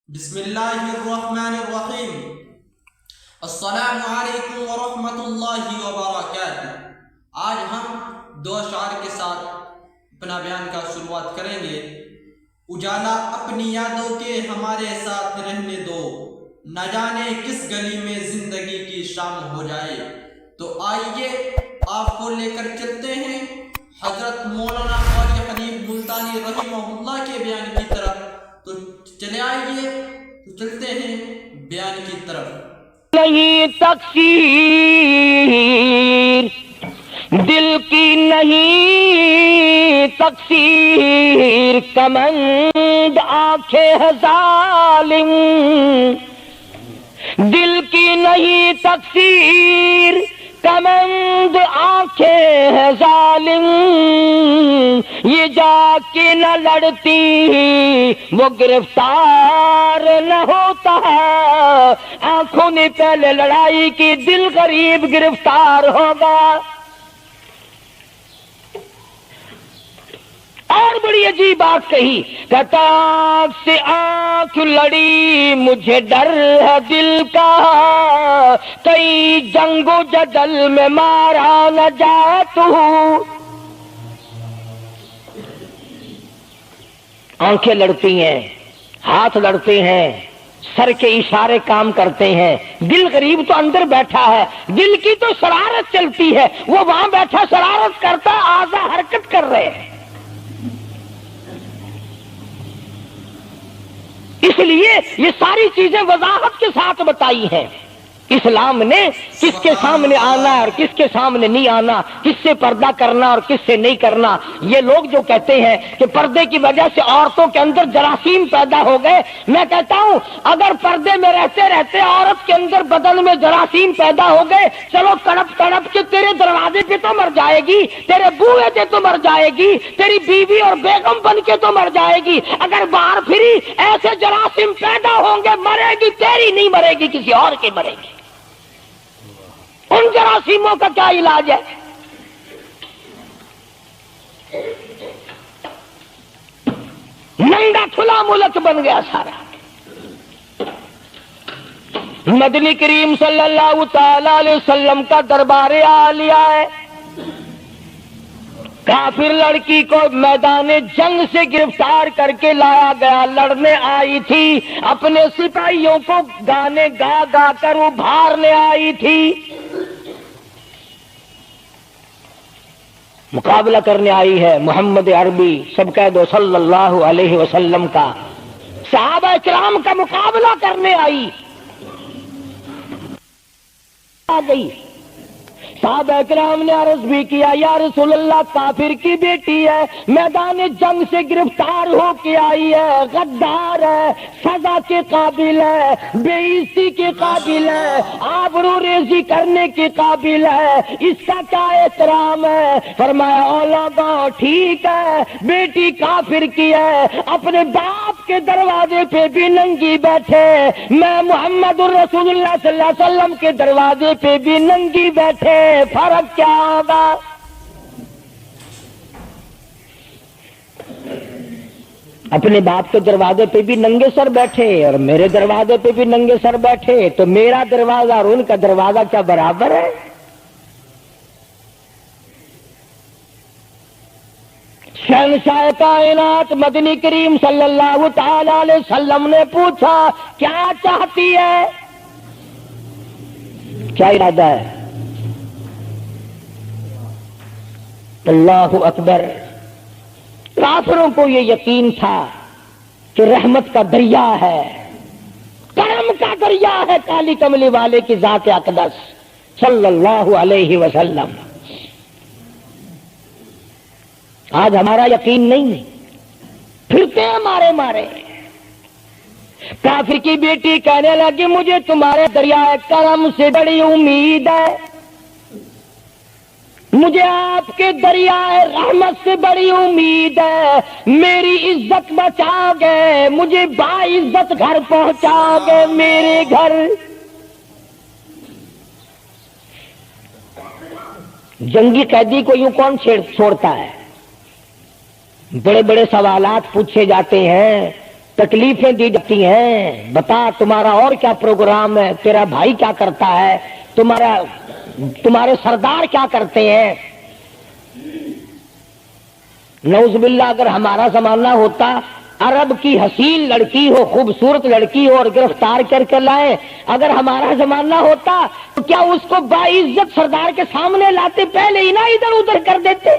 بسم اللہ الرحمن الرحیم۔ السلام علیکم ورحمۃ اللہ وبرکاتہ۔ آج ہم دو اشعار کے ساتھ اپنا بیان کا شروعات کریں گے۔ اجالا اپنی یادوں کے ہمارے ساتھ رہنے دو، نہ جانے کس گلی میں زندگی کی شام ہو جائے۔ تو آئیے آپ کو لے کر چلتے ہیں حضرت مولانا قاری حبیب ملتانی رحمہ اللہ کے بیان کی طرف۔ تو چلے آئیے، تو چلتے ہیں بیان کی طرف۔ نہیں تقصیر دل کی نہیں تقصیر، کمند آنکھیں ہے ظالم، دل کی نہیں تقصیر کمند آنکھیں ہے ظالم، یہ جا کے نہ لڑتی وہ گرفتار نہ ہوتا، آنکھوں نے پہلے لڑائی کی دل غریب گرفتار ہوگا۔ اور بڑی عجیب بات کہی، کہتا آنکھ سے آنکھ لڑی مجھے ڈر ہے دل کا، کئی جنگ و جدل میں مارا نہ جائے تو۔ آنکھیں لڑتی ہیں، ہاتھ لڑتے ہیں، سر کے اشارے کام کرتے ہیں، دل غریب تو اندر بیٹھا ہے، دل کی تو شرارت چلتی ہے، وہ وہاں بیٹھا شرارت کرتا، اعضاء حرکت کر رہے ہیں۔ اس لیے یہ ساری چیزیں وضاحت کے ساتھ بتائی ہیں۔ اسلام نے کس کے سامنے آنا اور کس کے سامنے نہیں آنا، کس سے پردہ کرنا اور کس سے نہیں کرنا۔ یہ لوگ جو کہتے ہیں کہ پردے کی وجہ سے عورتوں کے اندر جراثیم پیدا ہو گئے، میں کہتا ہوں اگر پردے میں رہتے رہتے عورت کے اندر بدن میں جراثیم پیدا ہو گئے، چلو تڑپ تڑپ کے تیرے دروازے پہ تو مر جائے گی، تیرے بوئے پہ تو مر جائے گی، تیری بیوی اور بیگم بن کے تو مر جائے گی۔ اگر باہر پھری ایسے جراثیم پیدا ہوں گے، مرے گی تیری نہیں مرے گی، کسی اور کی مرے گی۔ ان جراثیموں کا کیا علاج ہے؟ ننگا کھلا ملک بن گیا سارا۔ مدنی کریم صلی اللہ تعالی علیہ وسلم کا دربار عالیہ ہے۔ کافر لڑکی کو میدان جنگ سے گرفتار کر کے لایا گیا، لڑنے آئی تھی، اپنے سپاہیوں کو گانے گا گا کر ابھارنے آئی تھی، مقابلہ کرنے آئی ہے محمد عربی، سب کہہ دو صلی اللہ علیہ وسلم کا، صحابہ کرام کا مقابلہ کرنے آئی، آ گئی۔ صحابہ کرام نے عرض بھی کیا، یا رسول اللہ کافر کی بیٹی ہے، میدان جنگ سے گرفتار ہو کے آئی ہے، غدار ہے، سزا کے قابل ہے، بے عزتی کے قابل ہے، آبرو ریزی کرنے کے قابل ہے، اس کا کیا احترام ہے؟ فرمایا اولادا ٹھیک ہے، بیٹی کافر کی ہے، اپنے باپ کے دروازے پہ بھی ننگی بیٹھے، میں محمد الرسول اللہ صلی اللہ علیہ وسلم کے دروازے پہ بھی ننگی بیٹھے، فرق کیا ہوگا؟ اپنے باپ کے دروازے پہ بھی ننگے سر بیٹھے اور میرے دروازے پہ بھی ننگے سر بیٹھے، تو میرا دروازہ اور ان کا دروازہ کیا برابر ہے؟ شہنشاہ کائنات مدنی کریم صلی اللہ تعالی علیہ وسلم نے پوچھا کیا چاہتی ہے، کیا ارادہ ہے؟ اللہ اکبر۔ کافروں کو یہ یقین تھا کہ رحمت کا دریا ہے، کرم کا دریا ہے کالی کملی والے کی ذات اقدس صلی اللہ علیہ وسلم۔ آج ہمارا یقین نہیں ہے، پھرتے ہیں مارے مارے۔ کافر کی بیٹی کہنے لگی مجھے تمہارے دریائے کرم سے بڑی امید ہے، مجھے آپ کے دریائے رحمت سے بڑی امید ہے، میری عزت بچاؤ گے، مجھے باعزت گھر پہنچاؤ گے، میرے گھر۔ جنگی قیدی کو یوں کون چھوڑتا ہے؟ بڑے بڑے سوالات پوچھے جاتے ہیں، تکلیفیں دی جاتی ہیں. بتا تمہارا اور کیا پروگرام ہے, تیرا بھائی کیا کرتا ہے, تمہارے سردار کیا کرتے ہیں. نعوذ باللہ اگر ہمارا زمانہ ہوتا, عرب کی حسین لڑکی ہو, خوبصورت لڑکی ہو اور گرفتار کر کے لائے, اگر ہمارا زمانہ ہوتا تو کیا اس کو باعزت سردار کے سامنے لاتے, پہلے ہی نہ ادھر ادھر کر دیتے.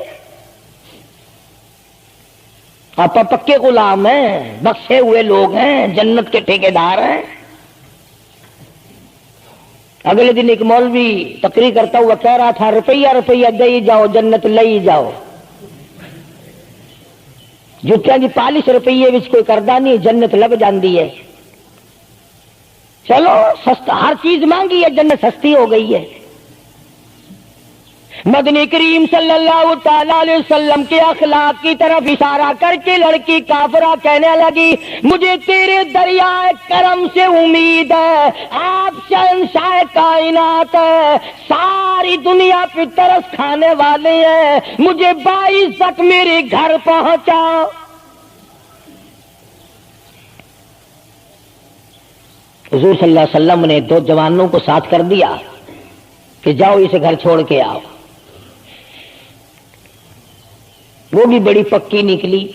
آپ پکے غلام ہیں, بخشے ہوئے لوگ ہیں, جنت کے ٹھیکیدار ہیں. اگلے دن ایک مولوی تقریر کرتا ہوا کہہ رہا تھا, روپیہ روپیہ دے جاؤ جنت لے جاؤ. جتیا جی پالش روپیے وچ کوئی کردا نہیں, جنت لگ جاندی ہے. چلو سستا, ہر چیز مانگی ہے, جنت سستی ہو گئی ہے. مدنی کریم صلی اللہ تعالی علیہ وسلم کے اخلاق کی طرف اشارہ کر کے لڑکی کافرہ کہنے لگی, مجھے تیرے دریائے کرم سے امید ہے, آپ شہنشاہ کائنات ہے, ساری دنیا پہ ترس کھانے والے ہیں, مجھے 22 تک میرے گھر پہنچا. حضور صلی اللہ علیہ وسلم نے 2 جوانوں کو ساتھ کر دیا کہ جاؤ اسے گھر چھوڑ کے آؤ. وہ بھی بڑی پکی نکلی.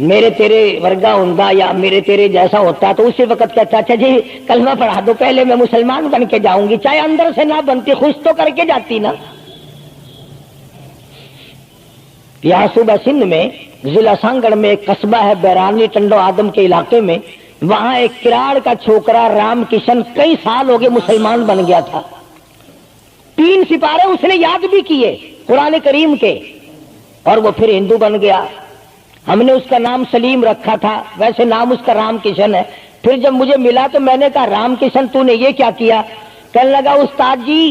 میرے تیرے ورگا ہوندا یا میرے تیرے جیسا ہوتا تو اسی وقت کہتا, اچھا جی کلمہ پڑھا دو, پہلے میں مسلمان بن کے جاؤں گی, چاہے اندر سے نہ بنتی, خوش تو کر کے جاتی نا. یہاں صوبہ سندھ میں ضلع سانگڑ میں ایک قصبہ ہے بیرانی ٹنڈو آدم کے علاقے میں, وہاں ایک کراڑ کا چھوکرا رام کشن کئی سال ہو گئے مسلمان بن گیا تھا. 3 سپارے اس نے یاد بھی کیے قرآن کریم کے, اور وہ پھر ہندو بن گیا. ہم نے اس کا نام سلیم رکھا تھا, ویسے نام اس کا رام کشن ہے. پھر جب مجھے ملا تو میں نے کہا, رام کشن تو نے یہ کیا کیا؟ کہنے لگا, استاد جی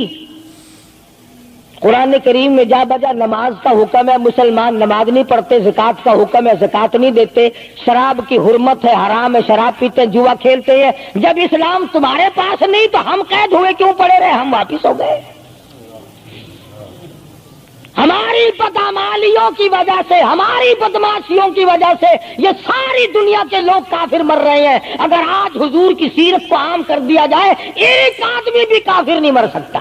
قرآن کریم میں جا بجا نماز کا حکم ہے, مسلمان نماز نہیں پڑھتے, زکات کا حکم ہے, زکات نہیں دیتے, شراب کی حرمت ہے, حرام ہے, شراب پیتے, جوا کھیلتے ہیں. جب اسلام تمہارے پاس نہیں تو ہم قید ہوئے کیوں پڑے رہے, ہم واپس ہو گئے. ہماری بدعمالیوں کی وجہ سے, ہماری بدماشیوں کی وجہ سے یہ ساری دنیا کے لوگ کافر مر رہے ہیں. اگر آج حضور کی سیرت کو عام کر دیا جائے, ایک آدمی بھی کافر نہیں مر سکتا.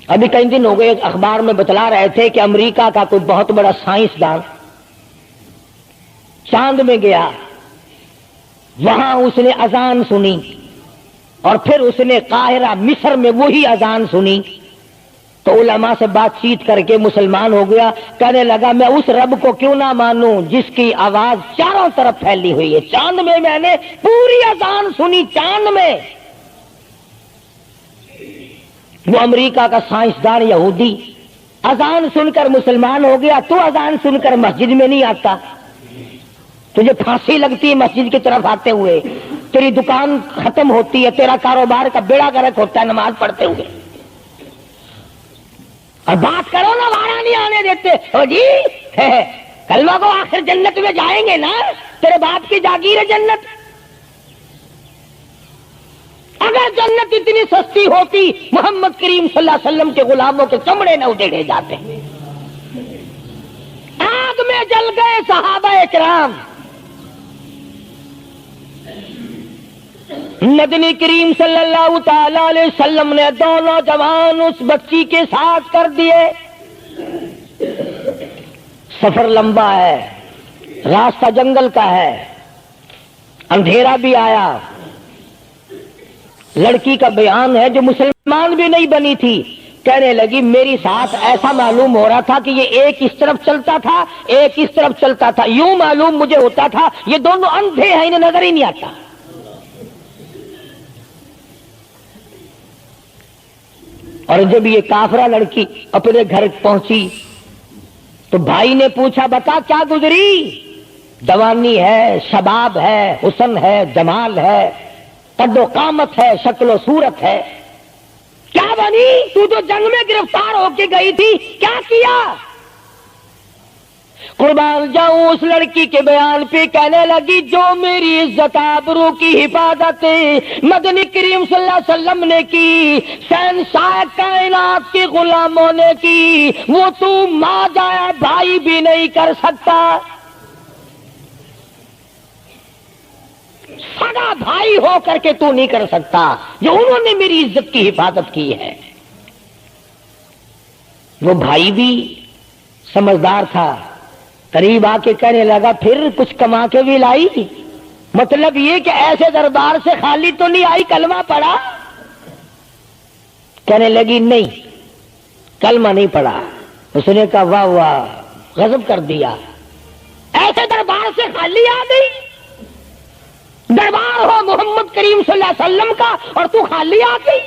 ابھی کئی دن ہو گئے اخبار میں بتلا رہے تھے کہ امریکہ کا کوئی بہت بڑا سائنسدان چاند میں گیا, وہاں اس نے اذان سنی, اور پھر اس نے قاہرہ مصر میں وہی اذان سنی, تو علماء سے بات چیت کر کے مسلمان ہو گیا. کہنے لگا, میں اس رب کو کیوں نہ مانوں جس کی آواز چاروں طرف پھیلی ہوئی ہے. چاند میں نے پوری اذان سنی, چاند میں. وہ امریکہ کا سائنسدان یہودی اذان سن کر مسلمان ہو گیا. تو اذان سن کر مسجد میں نہیں آتا, تجھے پھانسی لگتی ہے مسجد کی طرف آتے ہوئے, تیری دکان ختم ہوتی ہے, تیرا کاروبار کا بیڑا گرک ہوتا ہے نماز پڑھتے ہوئے. اور بات کرو نا, وہاں نہیں آنے دیتے. او جی کلمہ کو آخر جنت میں جائیں گے نا, تیرے باپ کی جاگیر ہے جنت. اگر جنت اتنی سستی ہوتی, محمد کریم صلی اللہ علیہ وسلم کے غلاموں کے چمڑے نہ ادھیڑے جاتے. آگ میں جل گئے صحابہ کرام. مدنی کریم صلی اللہ تعالی علیہ وسلم نے 2 نوجوان اس بچی کے ساتھ کر دیے. سفر لمبا ہے, راستہ جنگل کا ہے, اندھیرا بھی آیا. لڑکی کا بیان ہے جو مسلمان بھی نہیں بنی تھی, کہنے لگی میری ساتھ ایسا معلوم ہو رہا تھا کہ یہ ایک اس طرف چلتا تھا, ایک اس طرف چلتا تھا. یوں معلوم مجھے ہوتا تھا یہ دونوں اندھے ہیں, انہیں نظر ہی نہیں آتا. اور جب یہ کافرہ لڑکی اپنے گھر پہنچی تو بھائی نے پوچھا, بتا کیا گزری؟ جوانی ہے, شباب ہے, حسن ہے, جمال ہے, قد و قامت ہے, شکل و صورت ہے. کیا بنی؟ تو جنگ میں گرفتار ہو کے گئی تھی, کیا کیا؟ قربان جاؤں اس لڑکی کے بیان پہ، کہنے لگی جو میری عزت آبرو کی حفاظت مدنی کریم صلی اللہ علیہ وسلم نے کی، شہنشاہ کائنات کے غلاموں نے کی، وہ تو ماں جایا بھائی بھی نہیں کر سکتا، سگا بھائی ہو کر کے تو نہیں کر سکتا جو انہوں نے میری عزت کی حفاظت کی ہے۔ وہ بھائی بھی سمجھدار تھا، قریب آ کے کہنے لگا پھر کچھ کما کے بھی لائی، مطلب یہ کہ ایسے دربار سے خالی تو نہیں آئی، کلمہ پڑھا؟ کہنے لگی نہیں کلمہ نہیں پڑھا۔ اس نے کہا واہ واہ، غضب کر دیا، ایسے دربار سے خالی آ گئی؟ دربار ہو محمد کریم صلی اللہ علیہ وسلم کا اور تو خالی آ گئی؟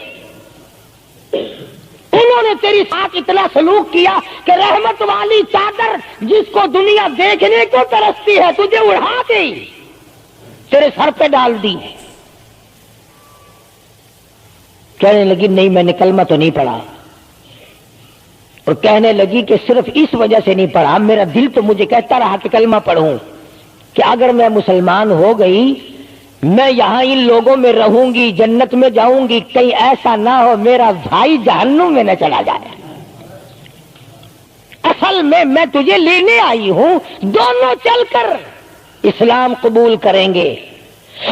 انہوں نے تیری ساتھ اتنا سلوک کیا کہ رحمت والی چادر جس کو دنیا دیکھنے کو ترستی ہے تجھے اڑا گئی، تیرے سر پہ ڈال دی۔ کہنے لگی نہیں میں نے کلمہ تو نہیں پڑھا، اور کہنے لگی کہ صرف اس وجہ سے نہیں پڑھا، میرا دل تو مجھے کہتا رہا کہ کلمہ پڑھوں، کہ اگر میں مسلمان ہو گئی میں یہاں ان لوگوں میں رہوں گی، جنت میں جاؤں گی، کہیں ایسا نہ ہو میرا بھائی جہنم میں نہ چلا جائے۔ اصل میں تجھے لینے آئی ہوں، دونوں چل کر اسلام قبول کریں گے۔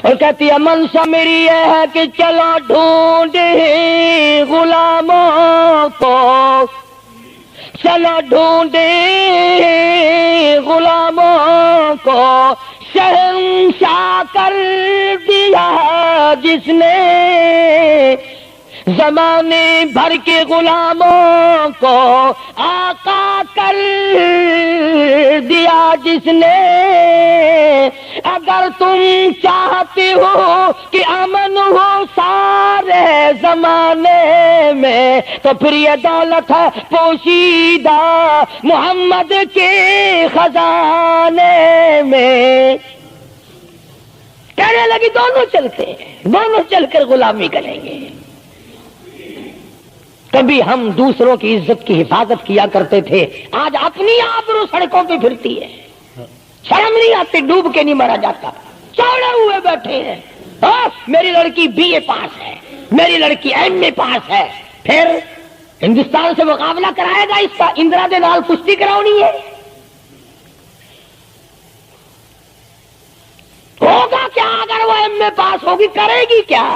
اور کہتی ہے منشا میری یہ ہے کہ چلو ڈھونڈے غلاموں کو، چلو ڈھونڈے غلاموں کو، شہنشاہ کر دیا جس نے زمانے بھر کے غلاموں کو، آقا کر دیا جس نے۔ اگر تم چاہتے ہو کہ امن ہو سارے زمانے میں تو پھر یہ دولت ہے پوشیدہ محمد کے خزانے میں۔ کہنے لگی دونوں چلتے ہیں، دونوں چل کر غلامی کریں گے۔ کبھی ہم دوسروں کی عزت کی حفاظت کیا کرتے تھے، آج اپنی آبرو سڑکوں پہ پھرتی ہے، شرم نہیں آتی، ڈوب کے نہیں مرا جاتا، چوڑے ہوئے بیٹھے ہیں۔ میری لڑکی بی اے پاس ہے، میری لڑکی ایم اے پاس ہے، پھر ہندوستان سے مقابلہ کرائے گا اس کا، اندرا دے نال کشتی کراؤنی ہے؟ ہوگا کیا اگر وہ ایم اے پاس ہوگی؟ کرے گی کیا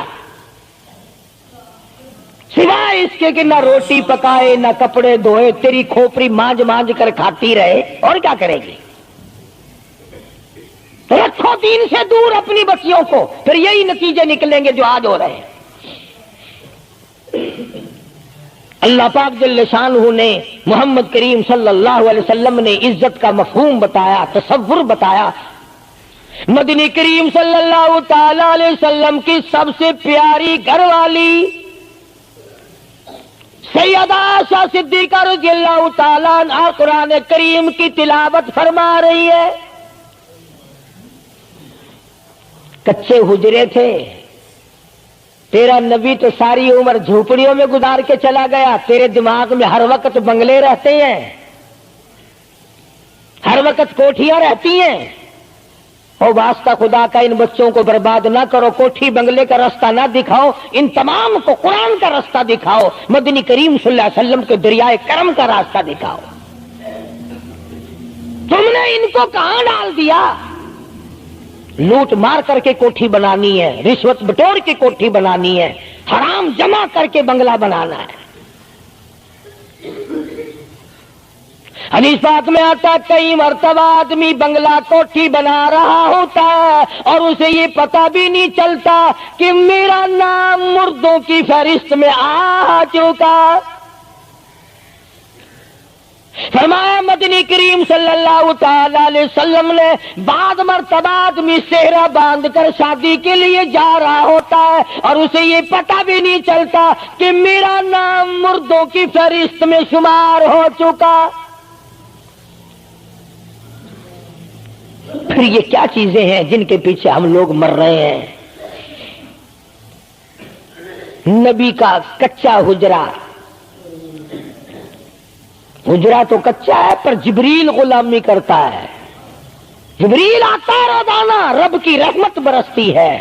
سوائے اس کے کہ نہ روٹی پکائے نہ کپڑے دھوئے، تیری کھوپڑی مانج مانج کر کھاتی رہے، اور کیا کرے گی؟ رکھو دین سے دور اپنی بچیوں کو، پھر یہی نتیجے نکلیں گے جو آج ہو رہے ہیں۔ اللہ پاک جل شانہ نے محمد کریم صلی اللہ علیہ وسلم نے عزت کا مفہوم بتایا، تصور بتایا۔ مدنی کریم صلی اللہ تعالی علیہ وسلم کی سب سے پیاری گھر والی سیدہ عائشہ صدیقہ رضی اللہ تعالیٰ عنہا قرآن کریم کی تلاوت فرما رہی ہے۔ کچے حجرے تھے، تیرا نبی تو ساری عمر جھوپڑیوں میں گزار کے چلا گیا، تیرے دماغ میں ہر وقت بنگلے رہتے ہیں، ہر وقت کوٹھیاں رہتی ہیں۔ او واسطہ خدا کا ان بچوں کو برباد نہ کرو، کوٹھی بنگلے کا راستہ نہ دکھاؤ، ان تمام کو قرآن کا راستہ دکھاؤ، مدنی کریم صلی اللہ علیہ وسلم کے دریائے کرم کا راستہ دکھاؤ۔ تم نے ان کو کہاں ڈال دیا؟ لوٹ مار کر کے کوٹھی بنانی ہے، رشوت بٹور کے کوٹھی بنانی ہے، حرام جمع کر کے بنگلہ بنانا ہے۔ حدیث پاک میں آتا ہے کئی مرتبہ آدمی بنگلہ کوٹھی بنا رہا ہوتا ہے اور اسے یہ پتہ بھی نہیں چلتا کہ میرا نام مردوں کی فہرست میں آ چکا۔ فرمایا مدنی کریم صلی اللہ تعالی علیہ وسلم نے بعض مرتبہ آدمی صحرا باندھ کر شادی کے لیے جا رہا ہوتا ہے اور اسے یہ پتہ بھی نہیں چلتا کہ میرا نام مردوں کی فہرست میں شمار ہو چکا۔ پھر یہ کیا چیزیں ہیں جن کے پیچھے ہم لوگ مر رہے ہیں؟ نبی کا کچا حجرہ، حجرا تو کچا ہے پر جبریل غلامی کرتا ہے، جبریل آتا ہے روزانہ، رب کی رحمت برستی ہے،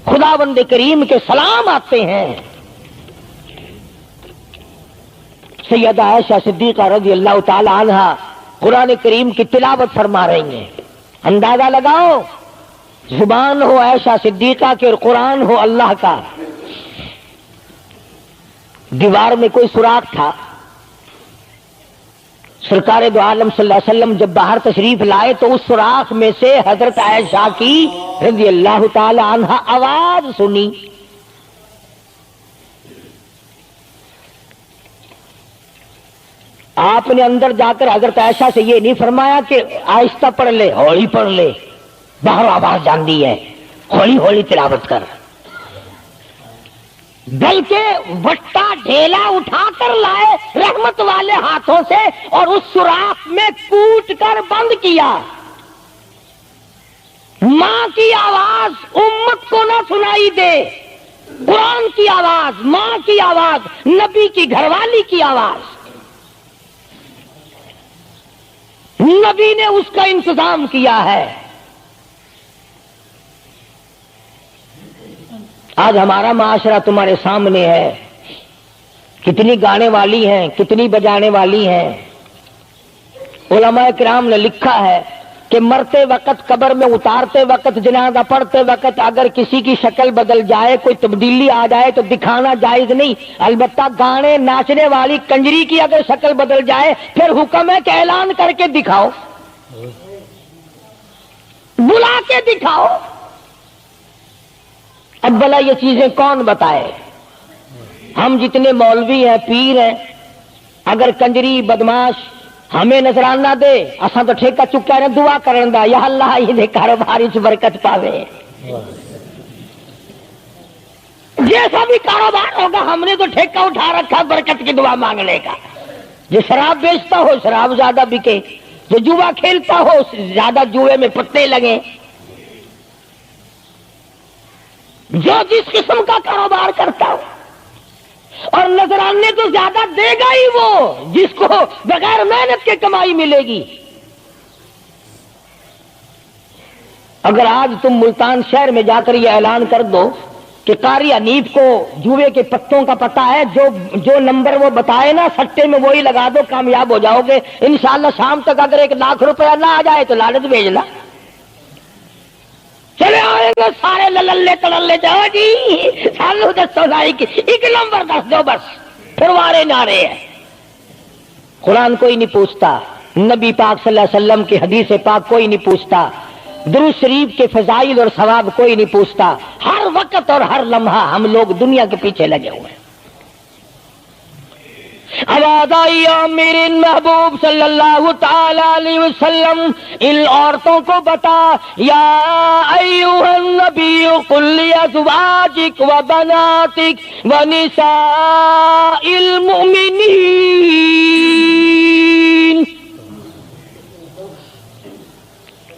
خداوند کریم کے سلام آتے ہیں۔ سیدہ عائشہ صدیقہ رضی اللہ تعالی عنہا قرآن کریم کی تلاوت فرما رہی ہیں، اندازہ لگاؤ، زبان ہو عائشہ صدیقہ کی اور قرآن ہو اللہ کا۔ دیوار میں کوئی سوراخ تھا، سرکار دو عالم صلی اللہ علیہ وسلم جب باہر تشریف لائے تو اس سوراخ میں سے حضرت عائشہ کی رضی اللہ تعالی عنہا آواز سنی۔ آپ نے اندر جا کر حضرت عائشہ سے یہ نہیں فرمایا کہ آہستہ پڑھ لے، ہولی پڑھ لے، باہر آواز جاندی ہے، ہولی ہولی تلاوت کر، بلکہ وٹا ڈھیلا اٹھا کر لائے رحمت والے ہاتھوں سے اور اس سوراخ میں کوٹ کر بند کیا۔ ماں کی آواز امت کو نہ سنائی دے، قرآن کی آواز، ماں کی آواز، نبی کی گھر والی کی آواز، نبی نے اس کا انتظام کیا ہے۔ آج ہمارا معاشرہ تمہارے سامنے ہے، کتنی گانے والی ہیں، کتنی بجانے والی ہیں۔ علماء کرام نے لکھا ہے کہ مرتے وقت، قبر میں اتارتے وقت، جنازہ پڑھتے وقت اگر کسی کی شکل بدل جائے، کوئی تبدیلی آ جائے تو دکھانا جائز نہیں، البتہ گانے ناچنے والی کنجری کی اگر شکل بدل جائے پھر حکم ہے کہ اعلان کر کے دکھاؤ، بلا کے دکھاؤ۔ اب بھلا یہ چیزیں کون بتائے؟ ہم جتنے مولوی ہیں، پیر ہیں، اگر کنجری بدماش ہمیں نذرانہ دے، اساں تو ٹھیکہ چکا ہے دعا کرن دا، یا اللہ یہ کاروبار وچ برکت پاوے۔ جیسا بھی کاروبار ہوگا ہم نے تو ٹھیکہ اٹھا رکھا برکت کی دعا مانگنے کا۔ جو شراب بیچتا ہو شراب زیادہ بکے، جو جوا کھیلتا ہو زیادہ جوئے میں پتے لگے، جو جس قسم کا کاروبار کرتا ہو، اور نذرانے تو زیادہ دے گا ہی وہ جس کو بغیر محنت کے کمائی ملے گی۔ اگر آج تم ملتان شہر میں جا کر یہ اعلان کر دو کہ قاری حنیف کو جوئے کے پتوں کا پتہ ہے، جو نمبر وہ بتائے نا سٹے میں وہی لگا دو، کامیاب ہو جاؤ گے انشاءاللہ۔ شام تک اگر 1 لاکھ روپیہ نہ آ جائے تو لالچ بھیجنا، چلے آئیں گے سارے للے تللے، جاؤ جی سانو دسو سائی کی 1 نمبر دس دو بس، پھر وارے نعرے ہیں۔ قرآن کوئی نہیں پوچھتا، نبی پاک صلی اللہ علیہ وسلم کی حدیث پاک کوئی نہیں پوچھتا، درود شریف کے فضائل اور ثواب کوئی نہیں پوچھتا۔ ہر وقت اور ہر لمحہ ہم لوگ دنیا کے پیچھے لگے ہوئے ہیں۔ آواز آئی میرے محبوب صلی اللہ تعالی علیہ وسلم ان عورتوں کو بتا، یا ایھا النبی قل لازواجک و بناتک و نساء المؤمنین،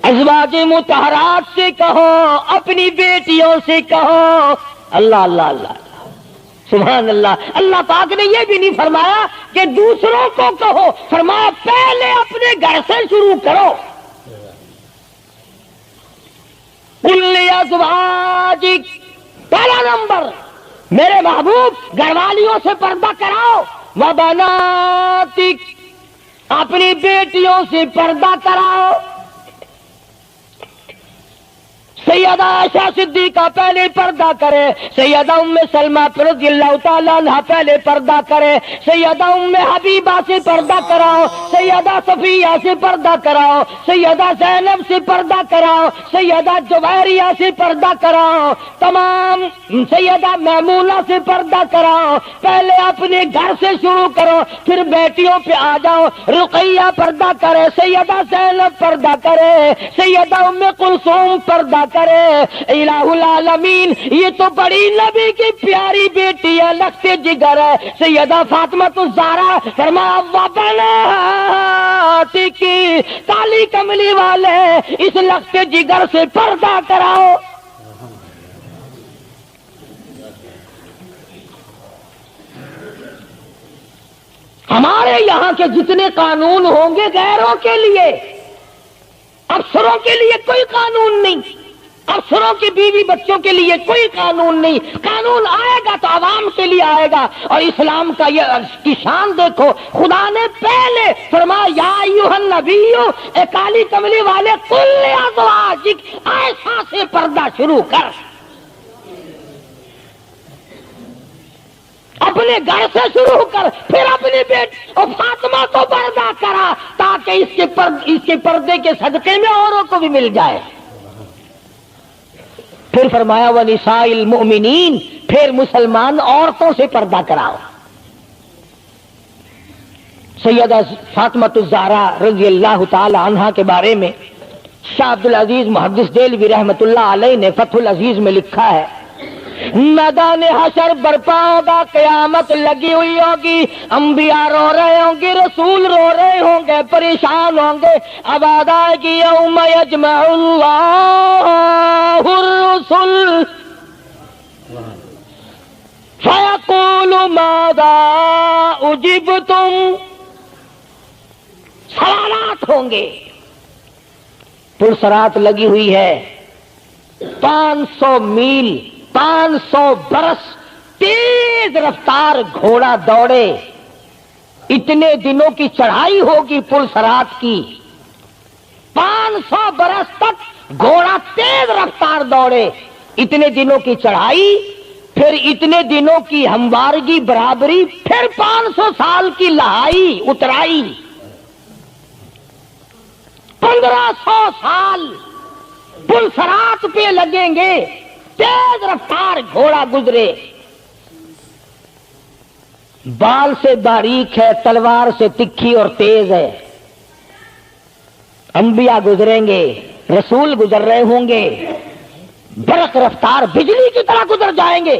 ازواج مطہرات سے کہو، اپنی بیٹیوں سے کہو۔ اللہ اللہ اللہ سبحان اللہ۔ اللہ پاک نے یہ بھی نہیں فرمایا کہ دوسروں کو کہو، فرمایا پہلے اپنے گھر سے شروع کرو۔ قل لازواجک، پہلا نمبر میرے محبوب گھر والیوں سے پردہ کراؤ، وبناتک، اپنی بیٹیوں سے پردہ کراؤ۔ سیدہ عائشہ صدیقہ پہلے پردہ کرے، سیدہ ام سلمہ رضی اللہ تعالیٰ عنہ پہلے پردہ کرے، سیدہ ام حبیبہ سے پردہ کراؤ، سیدہ صفیہ سے پردہ کراؤ، سیدہ زینب سے پردہ کراؤ، سیدہ جویریہ سے پردہ کراؤ، تمام سیدہ میمونہ سے پردہ کراؤ۔ پہلے اپنے گھر سے شروع کرو، پھر بیٹیوں پہ آ جاؤ۔ رقیہ پردہ کرے، سیدہ زینب پردہ کرے، سیدہ ام کلثوم پردہ کرے۔ الہ العالمین، یہ تو بڑی نبی کی پیاری بیٹی ہے، لخت جگر ہے، سیدہ فاطمہ الزہرا، فرمایا وبناتک، کالی کملی والے اس لخت جگر سے پردہ کراؤ۔ ہمارے یہاں کے جتنے قانون ہوں گے غیروں کے لیے، افسروں کے لیے کوئی قانون نہیں، افسروں کی بیوی بچوں کے لیے کوئی قانون نہیں۔ قانون آئے گا تو عوام کے لیے آئے گا۔ اور اسلام کا یہ کی شان دیکھو، خدا نے پہلے فرمایا یا ایھا النبی، اے کالی کملی والے، کل ازواجک، ایسا سے پردہ شروع کر، اپنے گھر سے شروع کر، پھر اپنی بیٹی اور فاطمہ کو پردہ کرا، تاکہ اس کے پردے کے صدقے میں اوروں کو بھی مل جائے۔ پھر فرمایا وَنِسَاءِ الْمُؤْمِنِينَ، پھر مسلمان عورتوں سے پردہ کراؤ۔ سیدہ فاطمہ الزہرا رضی اللہ تعالی عنہا کے بارے میں شاہ عبد العزیز محدث دہلوی رحمۃ اللہ علیہ نے فتح العزیز میں لکھا ہے، میدان حشر برپا ہوگا، قیامت لگی ہوئی ہوگی، انبیاء رو رہے ہوں گے، رسول رو رہے ہوں گے، پریشان ہوں گے۔ اب آئے گی یوم یجمع اللہ الرسل فیقول ماذا اجبتم، سوالات ہوں گے۔ پلسرات لگی ہوئی ہے، 500 میل، 500 برس تیز رفتار گھوڑا دوڑے، اتنے دنوں کی چڑھائی ہوگی پلسرات کی، 500 برس تک گھوڑا تیز رفتار دوڑے، اتنے دنوں کی چڑھائی، پھر اتنے دنوں کی ہموارگی برابری، پھر 500 سال کی لہائی اترائی، 1500 سال پلسرات پہ لگیں گے، تیز رفتار گھوڑا گزرے، بال سے باریک ہے، تلوار سے تکھی اور تیز ہے۔ انبیاء گزریں گے، رسول گزر رہے ہوں گے، برق رفتار بجلی کی طرح گزر جائیں گے،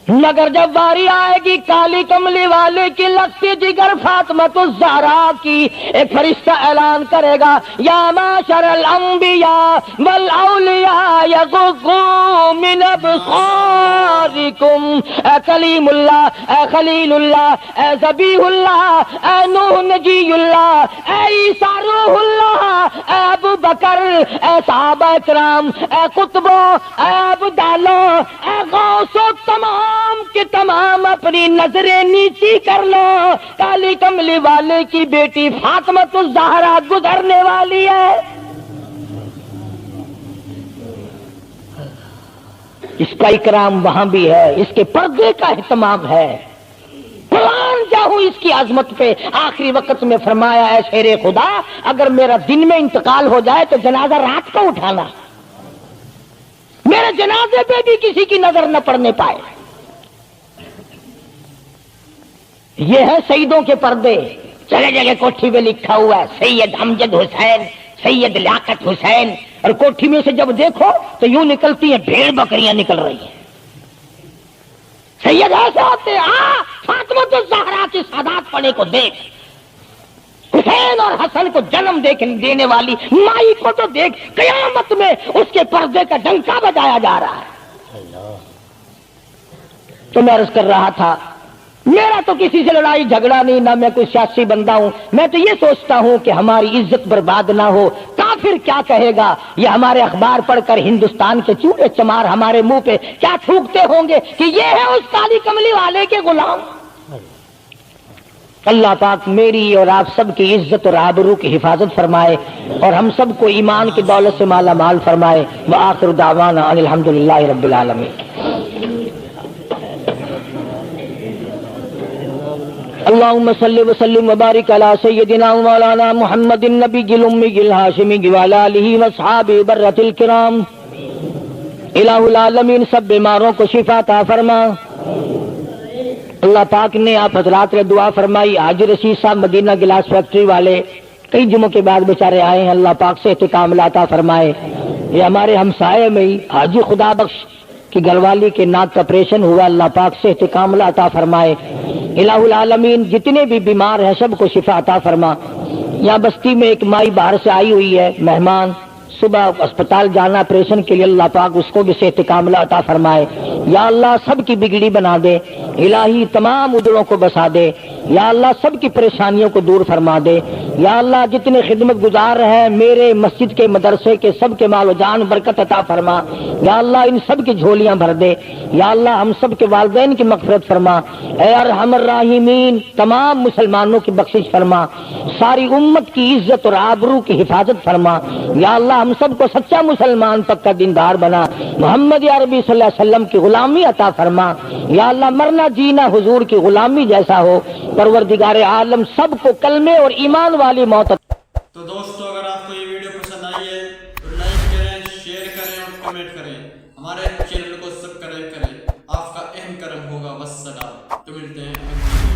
مگر جب باری آئے گی کالی کملی والے کی لگتی جگر فاطمہ الزہرا کی، ایک فرشتہ اعلان کرے گا یا معاشر الانبیاء والاولیاء یغضوا من ابصارکم، اے کلیم اللہ، اے خلیل اللہ، اے ذبیح اللہ، اے نوح نجی اللہ، اے عیسیٰ روح اللہ، اے ابو بکر، اے صحابہ کرام، اے قطبوں، اے ابدالوں، اے غوثوں، تمام کے تمام اپنی نظریں نیچی کر لو، کالی کملی والے کی بیٹی فاطمہ الزہرا گزرنے والی ہے۔ اس کا اکرام وہاں بھی ہے، اس کے پردے کا اہتمام ہے۔ قرآن جاؤ اس کی عظمت پہ، آخری وقت میں فرمایا اے شیر خدا، اگر میرا دن میں انتقال ہو جائے تو جنازہ رات کو اٹھانا، میرے جنازے پہ بھی کسی کی نظر نہ پڑنے پائے۔ یہ ہے سیدوں کے پردے۔ جگہ جگہ کوٹھی میں لکھا ہوا ہے سید امجد حسین، سید لیاقت حسین، اور کوٹھی میں سے جب دیکھو تو یوں نکلتی ہیں بھیڑ بکریاں نکل رہی ہیں۔ سید ایسے ہوتے ہیں، فاطمہ الزہرا کی سادات پڑے کو دیکھ، حسین اور حسن کو جنم دینے والی مائی کو تو دیکھ، قیامت میں اس کے پردے کا ڈنکا بجایا جا رہا ہے۔ تو میں عرض کر رہا تھا، میرا تو کسی سے لڑائی جھگڑا نہیں، نہ میں کوئی سیاسی بندہ ہوں، میں تو یہ سوچتا ہوں کہ ہماری عزت برباد نہ ہو۔ کافر کیا کہے گا، یہ ہمارے اخبار پڑھ کر ہندوستان کے چوڑے چمار ہمارے منہ پہ کیا تھوکتے ہوں گے کہ یہ ہے اس کالی کملی والے کے غلام۔ اللہ پاک میری اور آپ سب کی عزت اور آبرو کی حفاظت فرمائے، اور ہم سب کو ایمان کی دولت سے مالا مال فرمائے۔ وآخر دعوانا ان الحمدللہ رب العالمین۔ اللهم صل وسلم وبارك على سيدنا ومولانا محمد النبي الأمي الهاشمي وعلى آله وأصحابه برة الكرام۔ الہ العالمین سب بیماروں کو شفا عطا فرما۔ اللہ پاک نے آپ حضرات نے دعا فرمائی، حاجی رشید صاحب مدینہ گلاس فیکٹری والے کئی جمعوں کے بعد بیچارے آئے ہیں، اللہ پاک سے استقامت عطا فرمائے۔ یہ ہمارے ہمسائے میں ہی حاجی خدا بخش کی گھر والی کے ناک کا آپریشن ہوا، اللہ پاک سے استقامت عطا فرمائے۔ الہ العالمین جتنے بھی بیمار ہیں سب کو شفا عطا فرما۔ یہاں بستی میں ایک مائی باہر سے آئی ہوئی ہے مہمان، صبح اسپتال جانا آپریشن کے لیے، اللہ پاک اس کو بھی صحت کاملہ عطا فرمائے۔ یا اللہ سب کی بگڑی بنا دے، الہی تمام اجڑوں کو بسا دے، یا اللہ سب کی پریشانیوں کو دور فرما دے، یا اللہ جتنے خدمت گزار ہیں میرے مسجد کے مدرسے کے سب کے مال و جان برکت عطا فرما، یا اللہ ان سب کی جھولیاں بھر دے، یا اللہ ہم سب کے والدین کی مغفرت فرما، اے ارحم الراحمین تمام مسلمانوں کی بخشش فرما، ساری امت کی عزت اور آبرو کی حفاظت فرما، یا اللہ ہم سب کو سچا مسلمان پکا دیندار بنا، محمد عربی صلی اللہ علیہ وسلم کی غلامی عطا فرما، یا اللہ مرنا جینا حضور کی غلامی جیسا ہو، پروردگار عالم سب کو کلمے اور ایمان والی موت۔ تو دوستو اگر آپ کو یہ ویڈیو پسند آئی ہے تو لائک کریں، شیئر کریں اور کمنٹ کریں، ہمارے چینل کو سبسکرائب کریں، آپ کا اہم کرم ہوگا۔ والسلام، تو ملتے ہیں۔